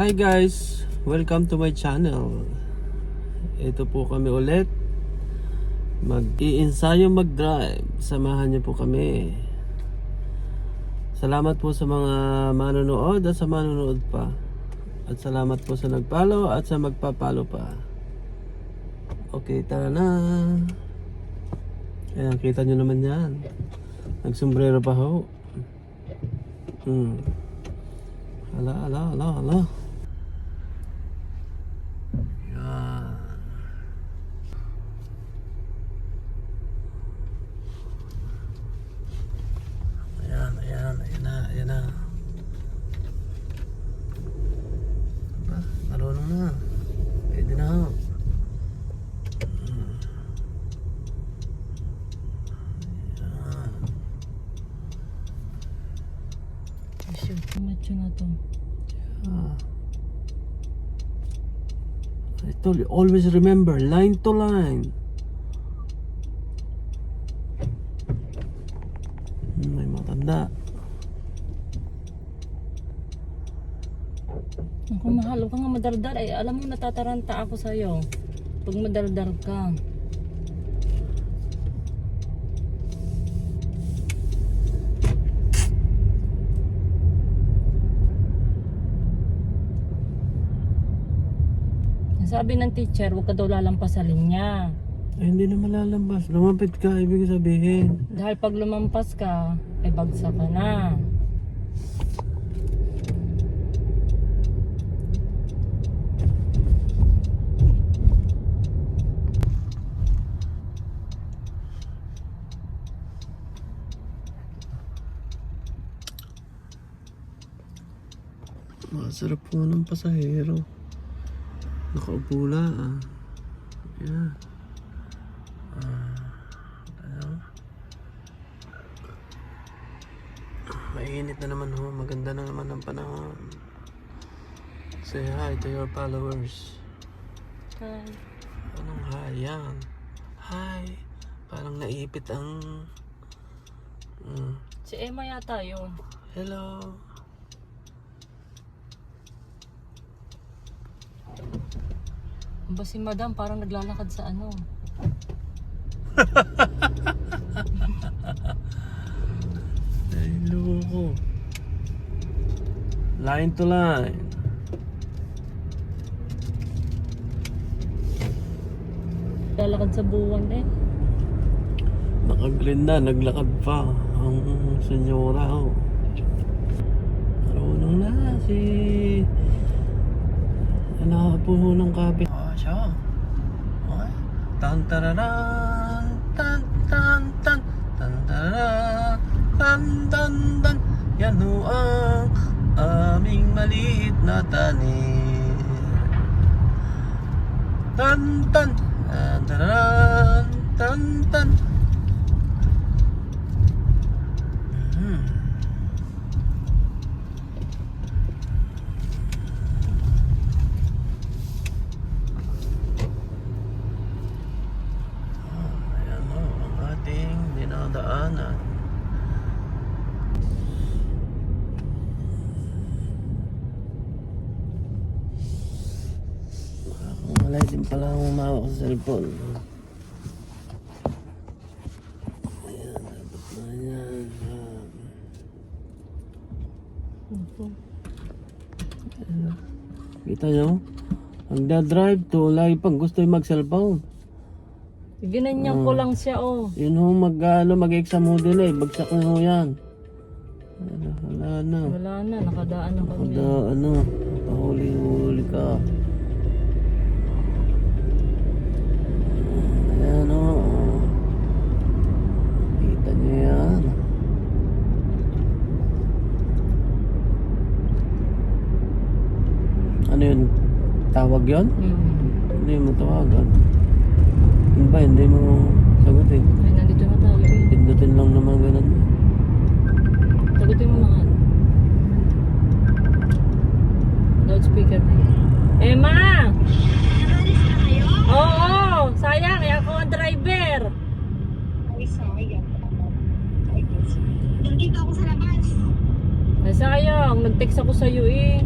Hi guys! Welcome to my channel. Ito po kami ulit. Mag-iensayo mag-drive. Samahan niyo po kami. Salamat po sa mga manonood at sa manonood pa. At salamat po sa nag-follow at sa magpa-follow pa. Okay, tara na. Ayan, kita nyo naman yan. Nagsombrero pa ho. Ala. Ayan na. Aba, marunong na. Pwede na ho. Macho na to. I told you, always remember, line to line. May matanda. Kung mahal, huwag kang nga madardar. Ay, alam mo, natataranta ako sa'yo. Pag madardar ka. Sabi ng teacher, huwag ka daw lalampas sa linya. Ay, hindi na malalambas. Lumapit ka, ibig sabihin. Dahil pag lumampas ka, ay bagsak ka na. Masarap po ng pasahero. Nakaupo lang. Yeah. Mainit na naman ho. Maganda na naman ang panahon. Say hi to your followers. Hi. Anong hi yan? Hi. Parang naipit ang... Si Emma yata yun. Hello. Ba si Madam parang naglalakad sa ano. Ay, loko. Line to line. Lalakad sa buwan eh. Naka-green na, naglakad pa ang senyora ho. Marunong na si... Ano po ho ng kape? Siya. Okay. Tan tararan, tan tan tan, tan tararan, tan tan tan. Yan ho ang aming maliit na tanim. Tan tan, tan tararan, tan tan. Dinadaanan. Wala din pala akong umawak sa cellphone. Ayan, dapat na yan. Kita nyo? Magdadrive to, lagi pang gusto yung mag-cellphone. Ginanyan ko lang siya oh. Yun ho, mag-exam ho din eh. Bagsak na ho yan. Wala na. Wala na, nakadaan na kami. Nakahuli-huli ka. Ayan ho. Kita nyo yan. Ano yun? Tawag yun? Ano yung matawagan? Yun ba? Hindi mo sagutin. Ay, nandito na tayo eh. Pindutin lang naman ganun. Sagutin mo mga ano. Loudspeaker na yun. Emma! Nakalis na kayo? Oo! Sayang, kaya ako ang driver. Ay, sayang. Ay, nandito ako sa labas. Ay, sayang. Nag-text ako sa'yo eh.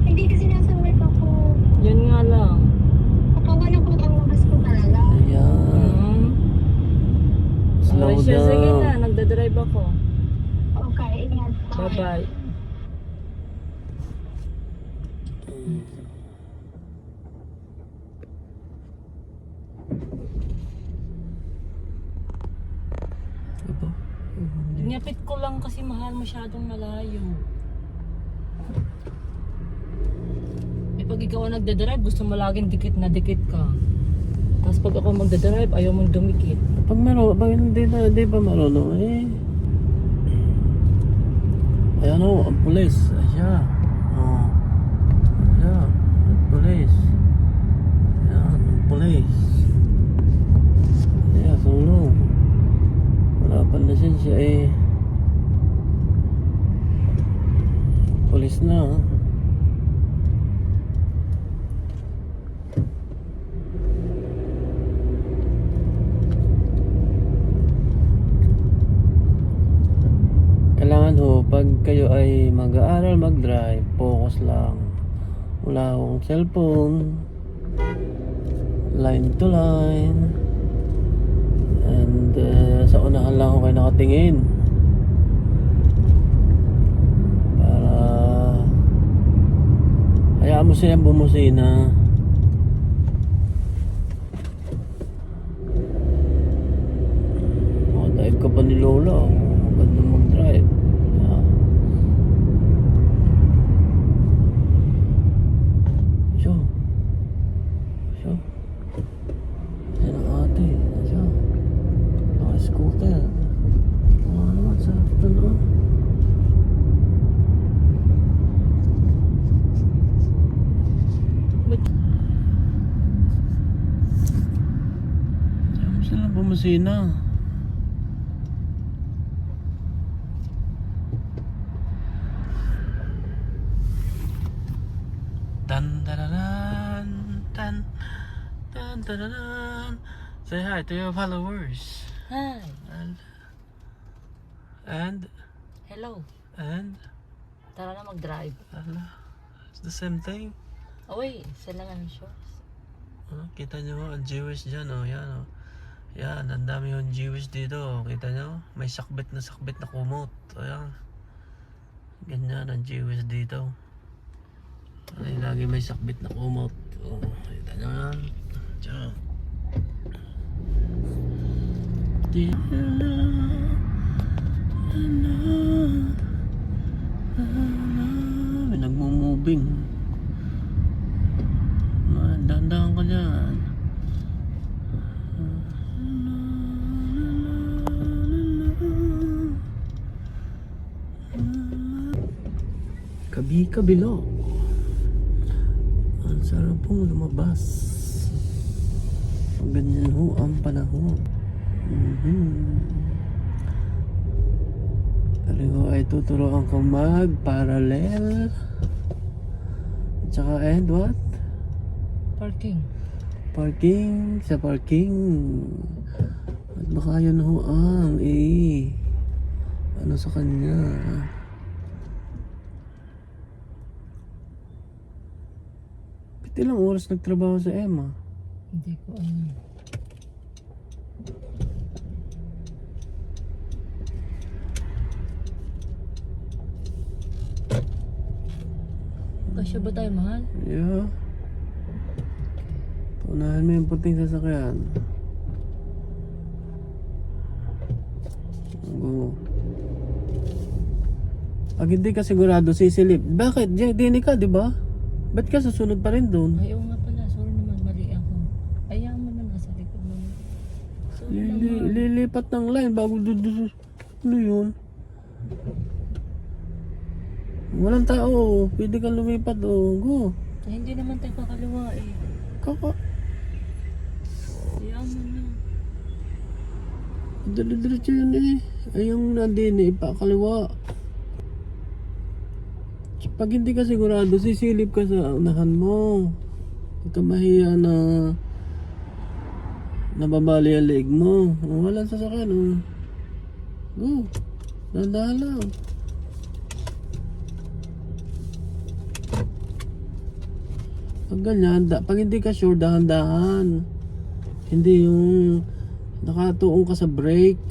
Ay, Hindi kasi nasa work ako. Yun nga lang. Kapawan ako ang labas ko talaga. Ayan. Hmm. Slow Okay, siya, sige na. down. Nagdadrive ako. Okay, ingat. Bye-bye. Aba. Niyapit ko lang kasi mahal masyadong malayo. Eh pag ikaw ang nagdadrive, gusto mo laging dikit na dikit ka. Tapos pag ako magdadrive, ayaw mong dumikit. Pag hindi ba marunong eh. Ayan o, ang pulis. Ayan. Oh. Ayan, ang pulis. Ayan, ang pulis. Ayan, sulong. Wala pa na siya eh. Pulis na. Kailangan ho, pag kayo ay mag-aaral mag-drive, focus lang. Wala akong cellphone, line to line, and sa unahan lang ako kayo nakatingin. Para hayaan mo silang bumusina. Dive ka pa ni Lola. Ganda mag-drive. Yeah. Siya. Yan ang ate. Siya. Naka-scooter. Ano naman sa ano? Diyan mo sila bumusina. Tan tararan, tan tan tararan. Say hi to your followers. Hi. And Hello. Tara na mag-drive. it's the same thing. Away, sila nga ng shorts. Kita nyo ang Jewish dyan, oh. Yan, oh. Yan, ang dami yung Jewish dito, oh. Kita nyo? May sakbit na kumot. Ayan. Ganyan ang Jewish dito. Ay, lagi may sakbit na kumot. Oh, kita nyo yan. Diyan. May nagmo-moving. Dahan-dahan ka dyan. Kabilo. Ang sarap pong lumabas. Ang ganyan ho ang panahon. Talaga ay tuturuan ko mag-parallel. Tsaka and what? Parking. Sa parking. At baka yun ho ang ano sa kanya. Ilang oras nagtrabaho sa Emma? Hindi ko alam. Kasya ba tayo, mahal? Yeah. Paunahan mo yung puting sasakyan. Go. Pag hindi ka sigurado, sisilip. Bakit? Dini ka, di ba? Ba't ka susunod pa rin doon? Ayaw nga pala, sorry naman, mali ako. Ayaw mo na nasa likod mo. Sorry naman. Lilipat ng line bago ano yun? Walang tao. Pwede kang lumipat. Go. Eh, hindi naman tayo kakaliwa eh. Ayaw mo na. Diretso yun eh. Ay yung nandun eh, pakaliwa. Pag hindi ka sigurado, sisilip ka sa unahan mo. Huwag ka mahiya na nababali ang leg mo. Walang sasakyan. Go. Dahan-dahan lang. Pag ganyan, pag hindi ka sure, dahan-dahan. Hindi yung nakatuong ka sa brake.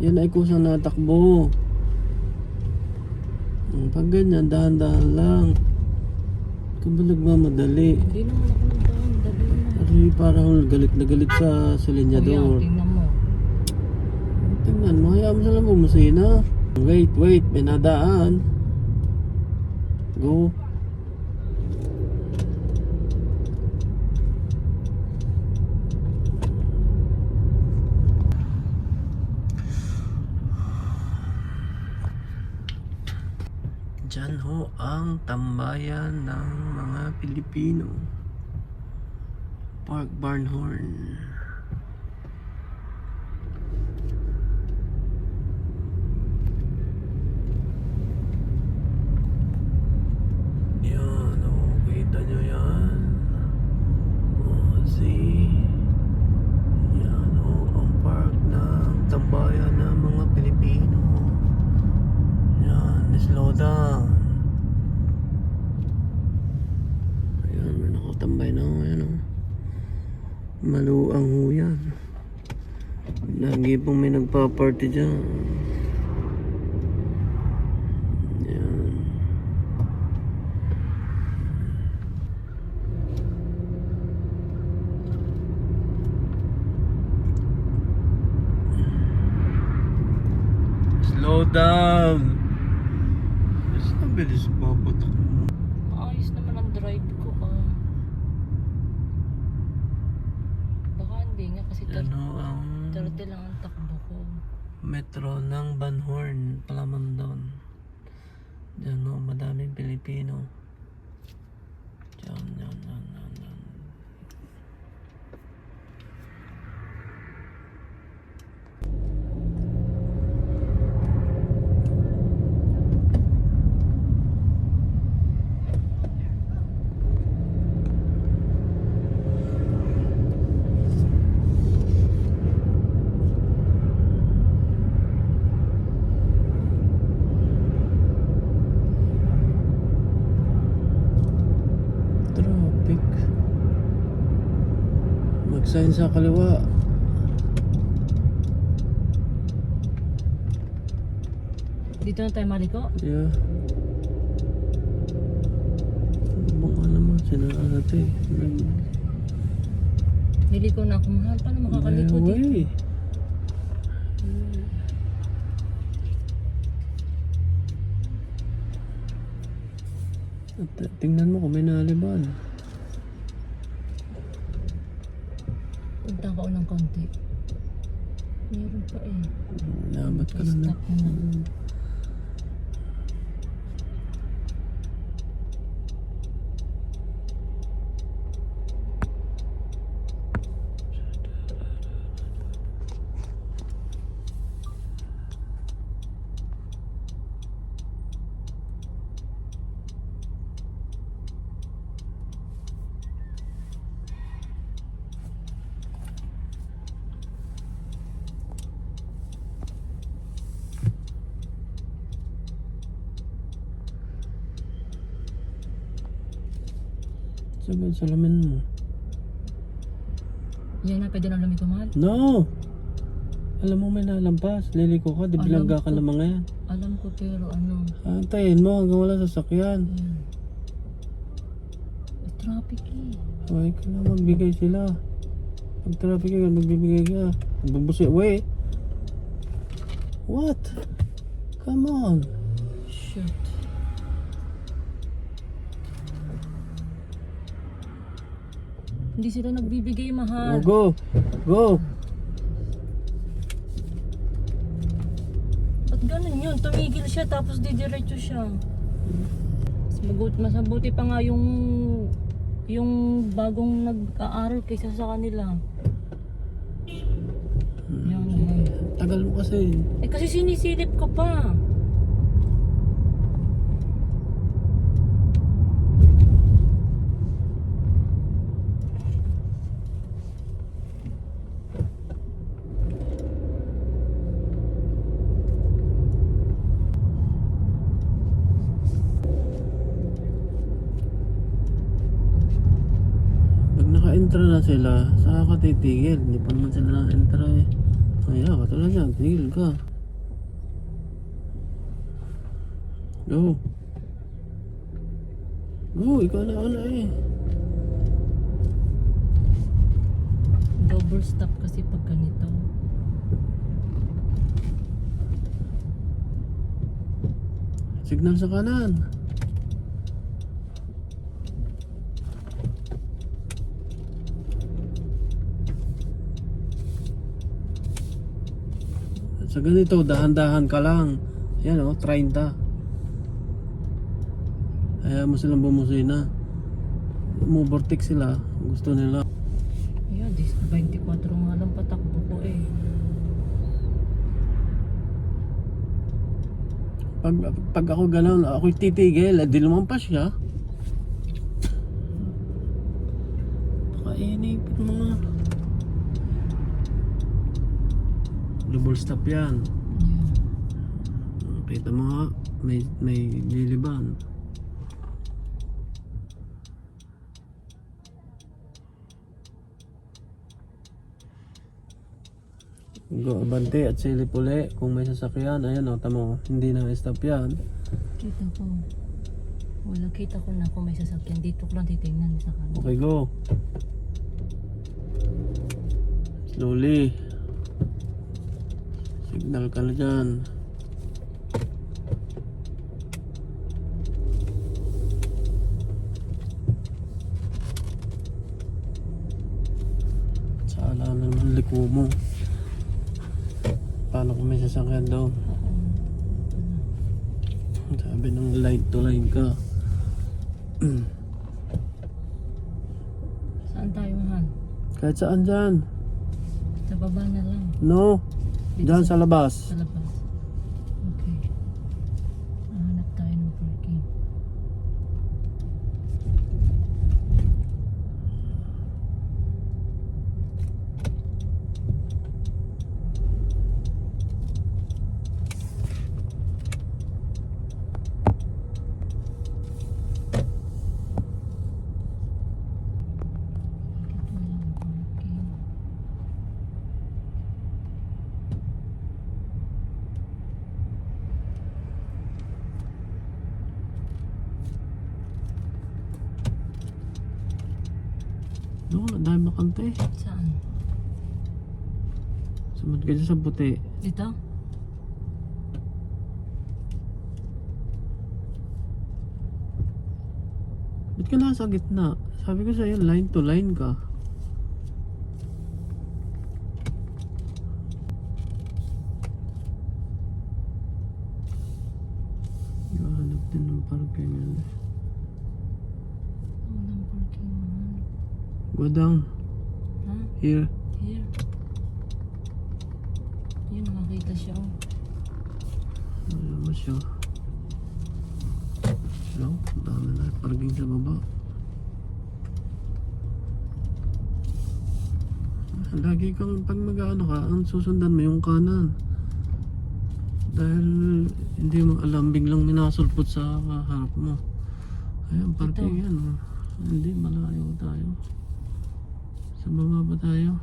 Yan ay kusang natakbo. Pag ganyan, dahan-dahan lang. Kung ba nagmamadali? Hindi naman ako nagdaan. Dali na. Ari, parang galit na galit sa Kuya, linyador. tingnan mo. Tingnan mo, hayaan mo sila bumusina. Wait, may nadaan. Go. Diyan ho ang tambayan ng mga Pilipino. Park Barnhorn. Yan, oh, kita nyo yan. Oh, see. Yan, oh, ang park ng tambayan ng mga Pilipino. Yan, slow down. Ayan, may nakatambay na ako, yan, oh. Maluang ho yan. Lagi pong may nagpa-party dyan. Yan. Slow down. Mas nabilis babatak mo. Ayos naman ang drive ko Baka hindi nga kasi Yan ho ang 30 lang ang takbo ko. metro ng Banhorn, Palamandon. Diyan ho, madaming Pilipino. Diyan. Traffic. Mag-sign sa kaliwa. Dito na tayo maliko? Yeah. Baka naman, sinara natin. Niliko na ako, mahal. Paano makakaliko dito? Way. At tingnan mo kung may naliban. Punta ko ng konti. Meron pa eh. Labat ka na na. Stop mo na. Sabi, salamin mo. Yan na, pwede na lumiko, mahal. No! Alam mo may nalampas. Liliko ka, di Alam bilangga ka ko. ng mga yan. Alam ko pero ano. Antayin mo hanggang wala sasakyan. Yan. May traffic eh. Ay, kailangan magbigay sila. Pag traffic ka, magbibigay ka. Bubusi, wait! What? Come on! Shit. Hindi sila nagbibigay, Oh, mahal. go! Go! Ba't ganun yun? Tumigil siya tapos didiretso siya. Mas mabuti pa nga yung bagong nag-aaral kaysa sa kanila. Yan, yan. Tagal mo kasi. Eh kasi sinisilip ko pa. entra na sila, saka ka titigil. Hindi pa naman sila na-entra eh. Kaya, katulad yan, tigil ka. Go. Go, ikaw na eh. Double stop kasi pag ganito. Signal sa kanan. Sa ganito, dahan-dahan ka lang. Yan o, 30. Kaya mo silang bumusina. Umubortik sila. Gusto nila. Ayan, 24 nga lang patakbo ko eh. Pag ako gano'n, ako'y titigil. Di lumampas siya. Pakainipin mo nga. Double stop yan. Ayan. Kita mo nga, may liliban. Go, abante at silip uli kung may sasakyan. Ayan o, tamo, hindi na stop yan. Kita ko. Wala, kita ko na kung may sasakyan. Dito ko lang titignan sa kanan. Okay, go. Slowly. Signal ka na dyan. Sala naman liko mo. Paano kung may sasakyan daw? Sabi ng light to line ka. Saan tayo, Han? Kahit saan dyan. Sa baba na lang. No. Dyan sa labas. Sa labas. Okay. Hanap tayo ng parking. No, dahil makante. Saan? Sumunod ka dyan sa puti. Dito? Ba't ka nasa gitna? Sabi ko sa'yo, line to line ka. Hanap din ng parking yan. Walang parking, mahal. Go down. Ha? Here. Here. Yun, nakakita siya. Oh. Ayan mo siya. No, dami na parking sa baba. Lagi kang pag mag-ano ka, ang susundan mo yung kanan. Dahil hindi mo alam, biglang minasulpot sa harap mo. Ayan, parking Ito. yan. Oh. Hindi, malayo tayo. Sa baba ba tayo?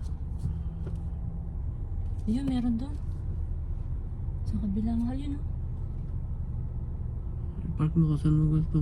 Yun, meron doon. Sa kabila, mahal yun, oh. Park mo kung saan mo gusto.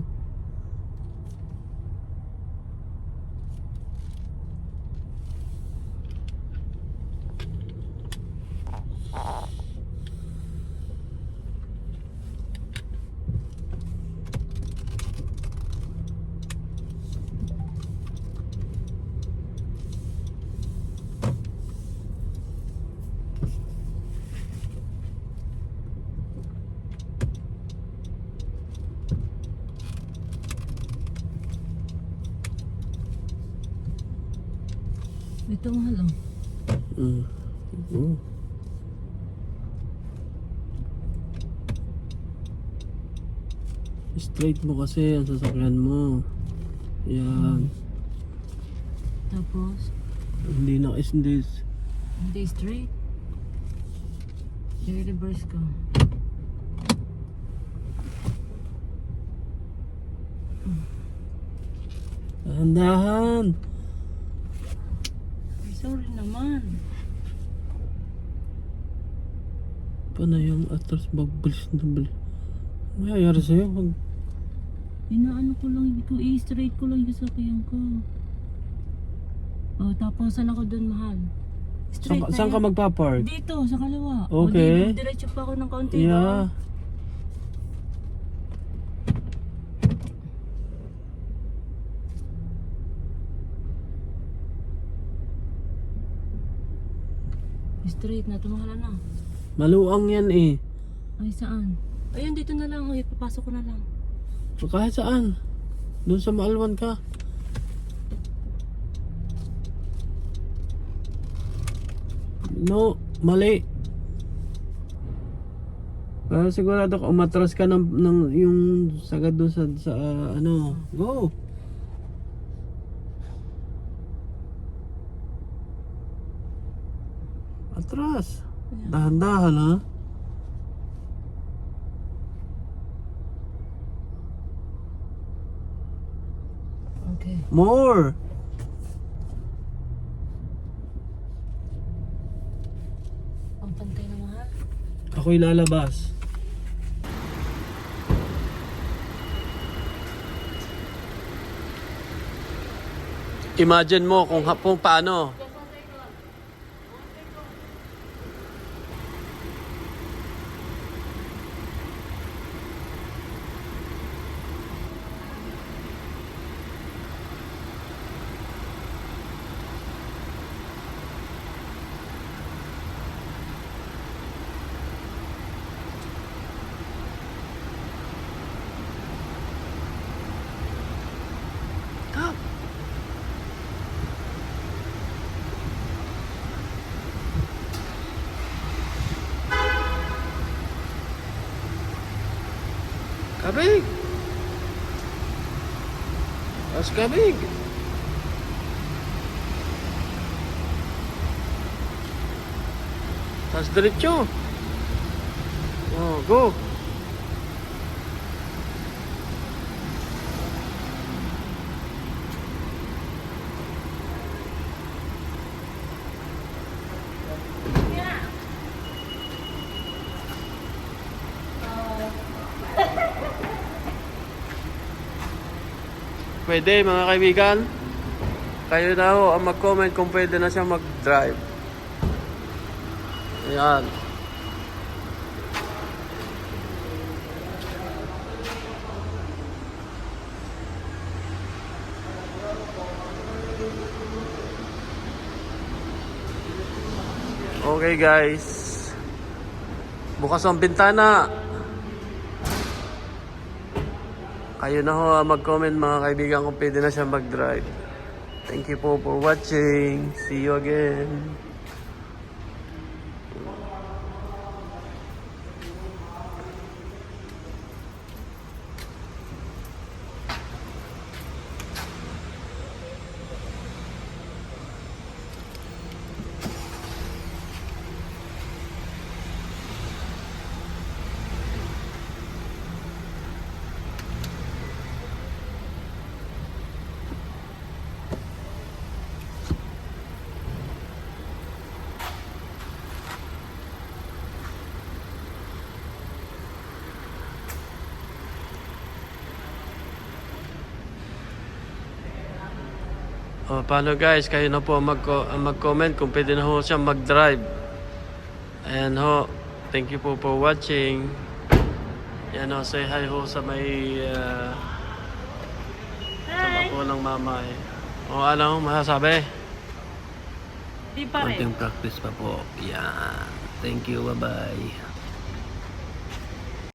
Ito, mahal, oh. Oh. Straight mo kasi ang sasakyan mo. Yan. Tapos, Hindi na hindi. hindi straight. I-reverse ko. Dahan-dahan. naman. Paano yung atras bagbilis na bilis? Ano mayayari sa'yo? Inaano ko lang, i-straight ko lang yung sasakyan ko. Oh, tapos saan ako dun, mahal? Straight Saan ka magpa-park? Dito, sa kaliwa. Okay. O, diretso pa ako ng kaunti. Yeah. Straight na, tumahala na. Maluang yan eh. Ay, saan? Ayun, dito na lang. Ay, papasok ko na lang. O kahit saan. Doon sa Maalwan ka. No, mali. Sigurado ka umatras ka ng yung sagad doon sa ano. Go. Atras. Dahan-dahan ha. Okay. More. Ang pantay na, mahal. Ako'y lalabas. Imagine mo kung paano. Stop. Kabig. Mas kabig. Tas diretso. Oh, go. Pwede mga kaibigan. Kayo na ho ang mag-comment kung pwede na siya mag-drive. Ayan. Okay guys. Bukas ang bintana. Kayo na ho mag-comment mga kaibigan kung pwede na siya mag-drive. Thank you po for watching. See you again. O, paano guys, kayo na po mag-comment kung pwede na ho siya mag-drive. Ayan ho, thank you po for watching. Yan ho, say hi ho sa may sama po ng mama eh. O ano ho, masasabi? Di pa rin. Konting practice pa po. Yan. Thank you, bye-bye.